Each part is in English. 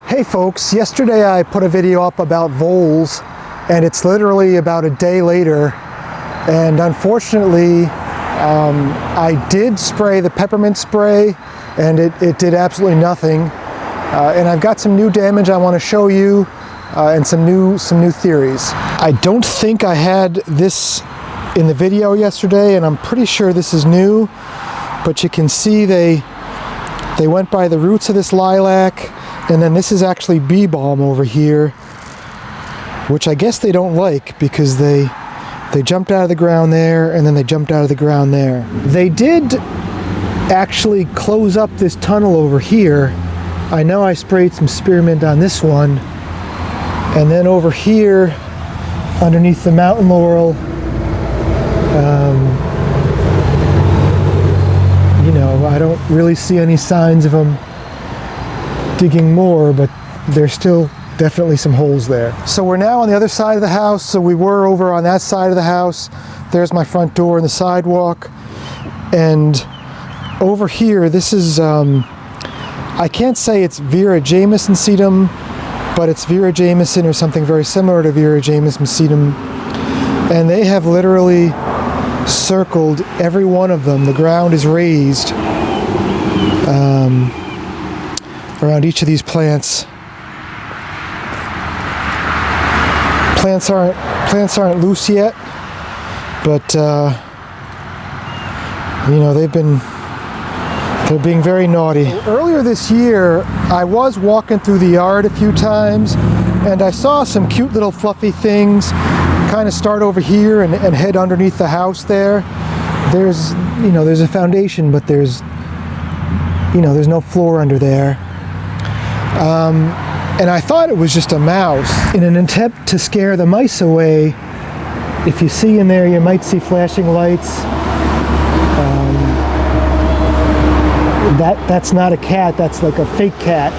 Hey folks, yesterday I put a video up about voles, and it's literally about a day later, and unfortunately I did spray the peppermint spray and it did absolutely nothing, and I've got some new damage I want to show you and some new theories. I don't think I had this in the video yesterday, and I'm pretty sure this is new, but you can see they went by the roots of this lilac. And then this is actually bee balm over here, which I guess they don't like because they jumped out of the ground there and then they jumped out of the ground there. They did actually close up this tunnel over here. I know I sprayed some spearmint on this one. And then over here, underneath the mountain laurel, you know, I don't really see any signs of them digging more, but there's still definitely some holes there. So we're now on the other side of the house. So we were over on that side of the house. There's my front door and the sidewalk. And over here, this is, I can't say it's Vera Jameson sedum, but it's Vera Jameson or something very similar to Vera Jameson sedum. And they have literally circled every one of them. The ground is raised around each of these plants. Plants aren't loose yet, but you know, they're being very naughty. Earlier this year, I was walking through the yard a few times, and I saw some cute little fluffy things kind of start over here and head underneath the house there. There's a foundation, but there's no floor under there. And I thought it was just a mouse. In an attempt to scare the mice away, if you see in there, you might see flashing lights. That's not a cat, that's like a fake cat.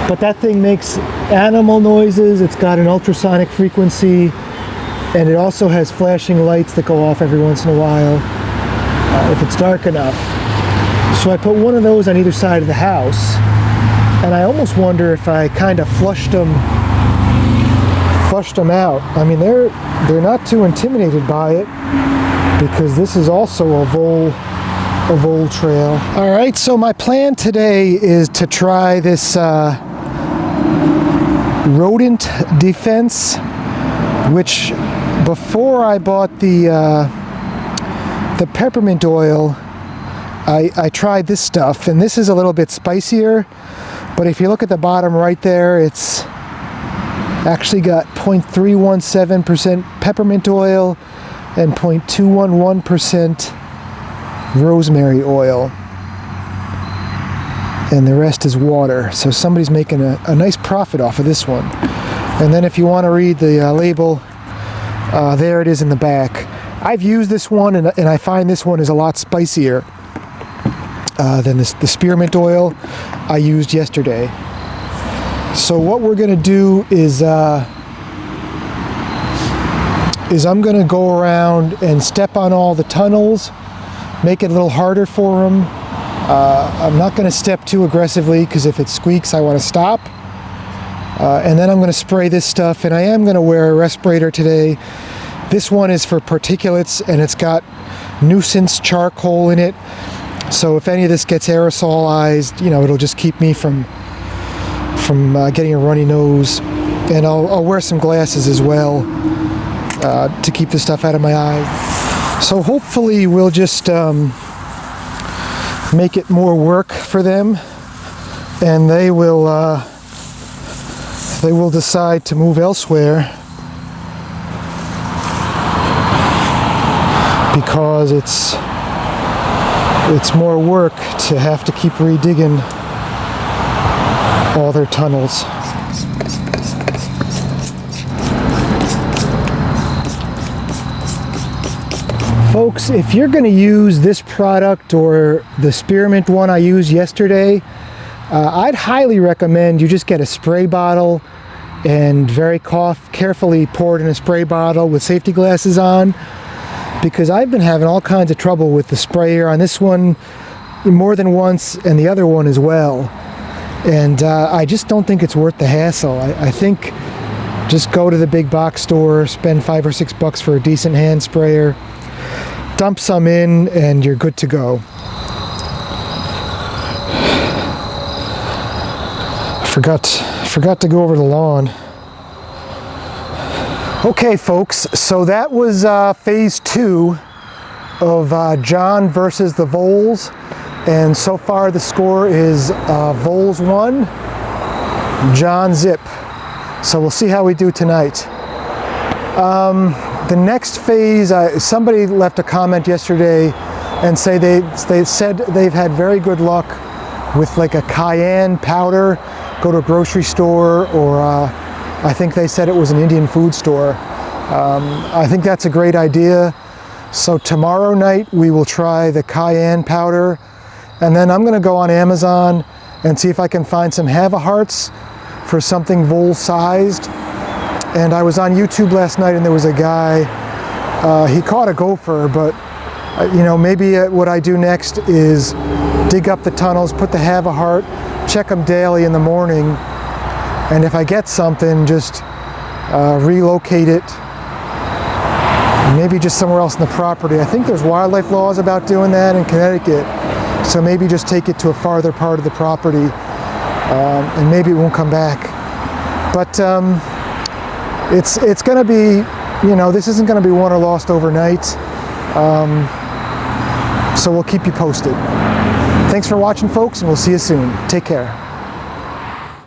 But that thing makes animal noises, it's got an ultrasonic frequency, and it also has flashing lights that go off every once in a while if it's dark enough. So I put one of those on either side of the house. And I almost wonder if I kind of flushed them out. I mean, they're not too intimidated by it because this is also a vole trail. All right, so my plan today is to try this rodent defense, which before I bought the peppermint oil, I tried this stuff, and this is a little bit spicier. But if you look at the bottom right there, it's actually got 0.317% peppermint oil and 0.211% rosemary oil. And the rest is water. So somebody's making a nice profit off of this one. And then if you want to read the label, there it is in the back. I've used this one, and I find this one is a lot spicier than the spearmint oil I used yesterday. So what we're going to do is I'm going to go around and step on all the tunnels, make it a little harder for them. I'm not going to step too aggressively because if it squeaks I want to stop. And then I'm going to spray this stuff, and I am going to wear a respirator today. This one is for particulates, and it's got nuisance charcoal in it. So if any of this gets aerosolized, you know, it'll just keep me from getting a runny nose. And I'll wear some glasses as well to keep this stuff out of my eyes. So hopefully we'll just make it more work for them, and they will decide to move elsewhere because it's more work to have to keep redigging all their tunnels. Folks, if you're going to use this product or the spearmint one I used yesterday, I'd highly recommend you just get a spray bottle and very carefully pour it in a spray bottle with safety glasses on, because I've been having all kinds of trouble with the sprayer on this one more than once and the other one as well. And I just don't think it's worth the hassle. I think just go to the big box store, spend $5 or $6 for a decent hand sprayer, dump some in, and you're good to go. Forgot to go over the lawn. Okay, folks, so that was phase 2 of John versus the Voles, and so far the score is Voles 1, John 0. So we'll see how we do tonight. The next phase, somebody left a comment yesterday and say they said they've had very good luck with like a cayenne powder. Go to a grocery store, or I think they said it was an Indian food store. I think that's a great idea. So tomorrow night we will try the cayenne powder, and then I'm going to go on Amazon and see if I can find some Have-A-Hearts for something vole sized. And I was on YouTube last night and there was a guy, he caught a gopher, but you know, maybe what I do next is dig up the tunnels, put the Have-A-Heart, check them daily in the morning, and if I get something, just relocate it, maybe just somewhere else in the property. I think there's wildlife laws about doing that in Connecticut, so maybe just take it to a farther part of the property, and maybe it won't come back. But it's going to be, you know, this isn't going to be won or lost overnight, so we'll keep you posted. Thanks for watching, folks, and we'll see you soon. Take care.